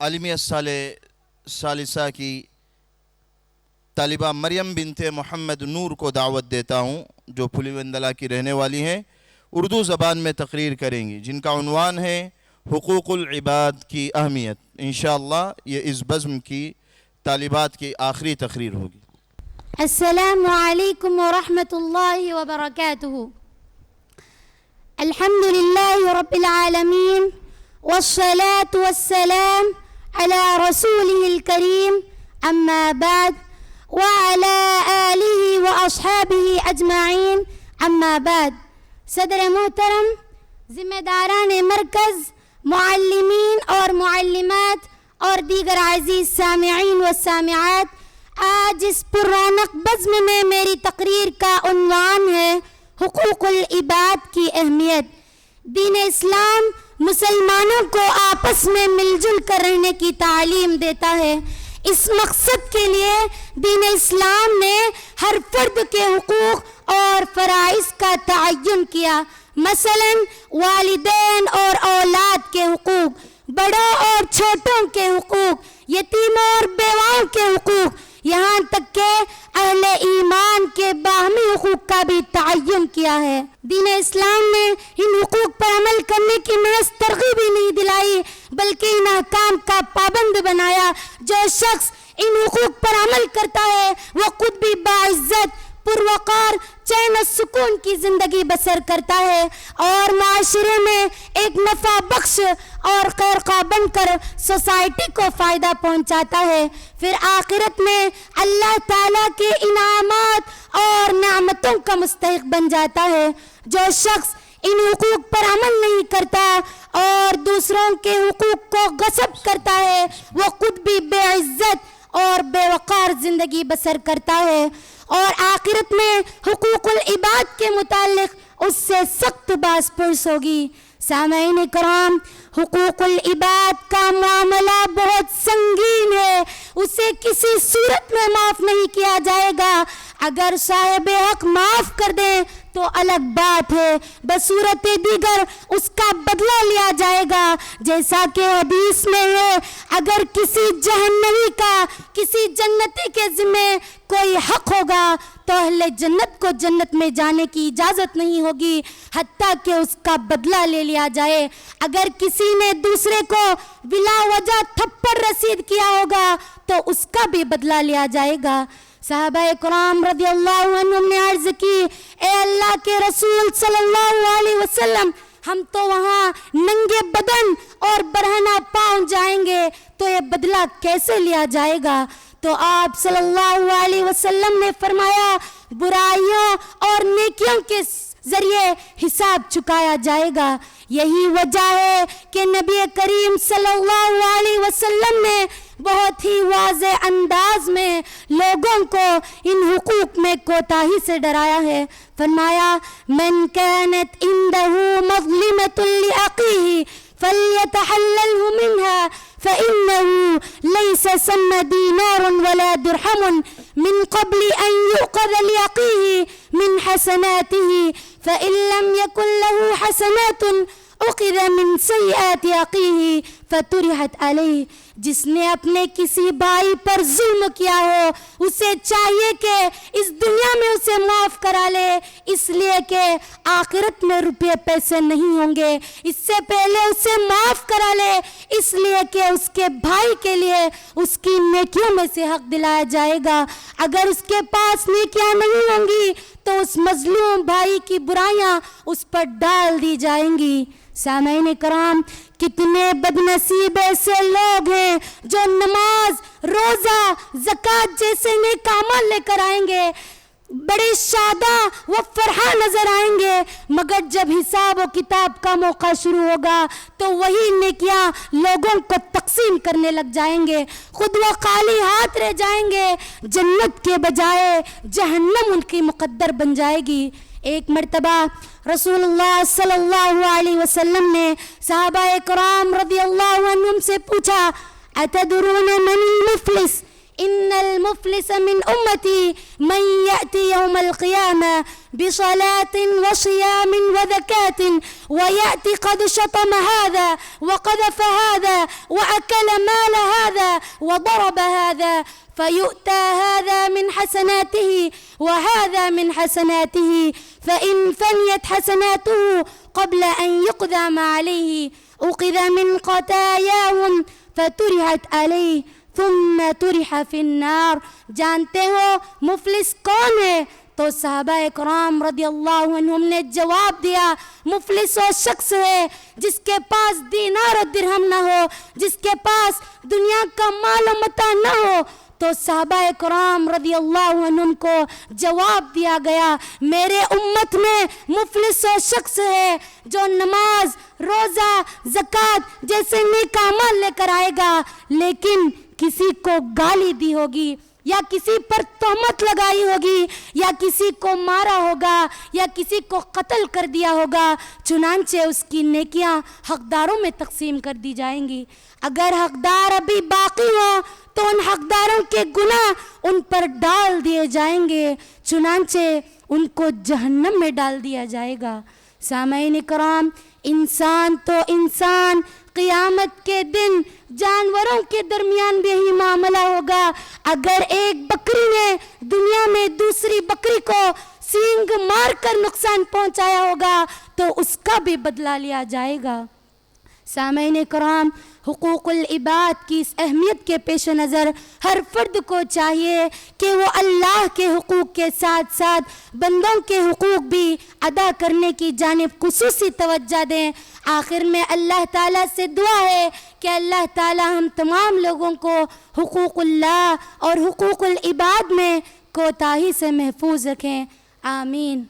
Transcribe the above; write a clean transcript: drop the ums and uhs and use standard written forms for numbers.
عالمیہ ثالثہ کی طالبہ مریم بنت محمد نور کو دعوت دیتا ہوں، جو پھلی وندلہ کی رہنے والی ہیں، اردو زبان میں تقریر کریں گی، جن کا عنوان ہے حقوق العباد کی اہمیت۔ انشاءاللہ یہ اس بزم کی طالبات کی آخری تقریر ہوگی۔ السلام علیکم ورحمۃ اللہ وبرکاتہ۔ الحمد للہ رب العالمین والصلاة والسلام على رسوله الكريم اما بعد وعلى آلہ واصحابہ اجمعین اما بعد۔ صدر محترم، ذمہ داران مرکز، معلمین اور معلمات اور دیگر عزیز سامعین و سامعات، آج اس پررونق بزم میں میری تقریر کا عنوان ہے حقوق العباد کی اہمیت۔ دین اسلام مسلمانوں کو آپس میں مل جل کر رہنے کی تعلیم دیتا ہے۔ اس مقصد کے لیے دین اسلام نے ہر فرد کے حقوق اور فرائض کا تعین کیا، مثلا والدین اور اولاد کے حقوق، بڑوں اور چھوٹوں کے حقوق، یتیموں اور بیواؤں کے حقوق، یہاں تک کہ اہل ایمان کے باہمی حقوق کا بھی تعین کیا ہے۔ دین اسلام نے ان حقوق پر عمل کرنے کی محض ترغیب ہی نہیں دلائی، بلکہ ان احکام کا پابند بنایا۔ جو شخص ان حقوق پر عمل کرتا ہے وہ خود بھی باعزت، پروقار، چین و سکون کی زندگی بسر کرتا ہے اور معاشرے میں ایک نفع بخش اور خیرخواہ بن کر سوسائٹی کو فائدہ پہنچاتا ہے، پھر آخرت میں اللہ تعالیٰ کے انعامات اور نعمتوں کا مستحق بن جاتا ہے۔ جو شخص ان حقوق پر عمل نہیں کرتا اور دوسروں کے حقوق کو غصب کرتا ہے وہ خود بھی بے عزت اور بے وقار زندگی بسر کرتا ہے اور آخرت میں حقوق العباد کے متعلق اس سے سخت باز پرس ہوگی۔ سامعین کرام، حقوق العباد کا معاملہ بہت سنگین ہے، اسے کسی صورت میں معاف نہیں کیا جائے گا۔ اگر صاحب حق معاف کر دیں تو الگ بات ہے، بصورت دیگر اس کا بدلہ لیا جائے گا، جیسا کہ حدیث میں ہے اگر کسی جہنمی کا کسی جنتی کے ذمہ کوئی حق ہوگا تو اہل جنت کو جنت میں جانے کی اجازت نہیں ہوگی حتیٰ کہ اس کا بدلہ لے لیا جائے۔ اگر کسی نے دوسرے کو بلا وجہ تھپڑ رسید کیا ہوگا تو اس کا بھی بدلہ لیا جائے گا۔ صحابہ کرام رضی اللہ عنہم نے عرض کی، اے اللہ کے رسول صلی اللہ علیہ وسلم، ہم تو وہاں ننگے بدن اور برہنہ پاؤں جائیں گے تو یہ بدلہ کیسے لیا جائے گا؟ تو آپ صلی اللہ علیہ وسلم نے فرمایا، برائیوں اور نیکیوں کے ذریعے حساب چکایا جائے گا۔ یہی وجہ ہے کہ نبی کریم صلی اللہ علیہ وسلم نے بہت ہی واضح انداز میں لوگوں کو ان حقوق میں کوتاہی سے ڈرایا ہے۔ فرمایا، من كانت عنده مظلمة لأخيه فليتحلله منها فإنه ليس ثم دينار ولا درهم من قبل أن يؤخذ لأخيه من حسناته فإن لم يكن له حسنات أخذ من سيئات أخيه فطرحت عليه۔ جس نے اپنے کسی بھائی پر ظلم کیا ہو اسے چاہیے کہ اس دنیا میں اسے معاف کرا لے، اس لیے کہ آخرت میں روپے پیسے نہیں ہوں گے۔ اس سے پہلے اسے معاف کرا لے اس لیے کہ اس کے بھائی کے لیے اس کی نیکیوں میں سے حق دلایا جائے گا۔ اگر اس کے پاس نیکیاں نہیں ہوں گی تو اس مظلوم بھائی کی برائیاں اس پر ڈال دی جائیں گی۔ سامعین کرام، کتنے بد نصیب ایسے لوگ ہیں جو نماز، روزہ، زکوٰۃ جیسے نیک اعمال لے کر آئیں گے، بڑے شاداں و فرحاں نظر آئیں گے، مگر جب حساب و کتاب کا موقع شروع ہوگا تو وہی نیکیاں لوگوں کو تقسیم کرنے لگ جائیں گے، خود وہ خالی ہاتھ رہ جائیں گے، جنت کے بجائے جہنم ان کی مقدر بن جائے گی۔ ایک مرتبہ رسول اللہ صلی اللہ علیہ وسلم نے صحابہ کرام رضی اللہ عنہم سے پوچھا، اتدرون من المفلس؟ إن المفلس من أمتي من يأتي يوم القيامة بصلاة وصيام وزكاة ويأتي قد شتم هذا وقذف هذا وأكل مال هذا وضرب هذا، فيؤتى هذا من حسناته وهذا من حسناته، فإن فنيت حسناته قبل أن يقضى ما عليه أخذ من خطاياهم فترحت عليه ثم طرح في النار۔ جانتے ہو مفلس کون ہے؟ تو صحابہ اکرام رضی اللہ عنہم نے جواب دیا، مفلس وہ شخص ہے جس کے پاس دینار و درہم نہ ہو، جس کے پاس دنیا کا مال و متاع نہ ہو۔ تو صحابہ اکرام رضی اللہ عنہم کو جواب دیا گیا، میرے امت میں مفلس وہ شخص ہے جو نماز، روزہ، زکوٰۃ جیسے نیک اعمال لے کر آئے گا، لیکن کسی کو گالی دی ہوگی یا کسی پر تہمت لگائی ہوگی یا کسی کو مارا ہوگا یا کسی کو قتل کر دیا ہوگا، چنانچہ اس کی نیکیاں حقداروں میں تقسیم کر دی جائیں گی۔ اگر حقدار ابھی باقی ہوں تو ان حقداروں کے گناہ ان پر ڈال دیے جائیں گے، چنانچہ ان کو جہنم میں ڈال دیا جائے گا۔ سامعین کرام، انسان تو انسان، قیامت کے دن جانوروں کے درمیان بھی یہی معاملہ ہوگا۔ اگر ایک بکری نے دنیا میں دوسری بکری کو سینگ مار کر نقصان پہنچایا ہوگا تو اس کا بھی بدلہ لیا جائے گا۔ سامعین کرام، حقوق العباد کی اس اہمیت کے پیش نظر ہر فرد کو چاہیے کہ وہ اللہ کے حقوق کے ساتھ ساتھ بندوں کے حقوق بھی ادا کرنے کی جانب خصوصی توجہ دیں۔ آخر میں اللہ تعالیٰ سے دعا ہے کہ اللہ تعالیٰ ہم تمام لوگوں کو حقوق اللہ اور حقوق العباد میں کوتاہی سے محفوظ رکھیں، آمین۔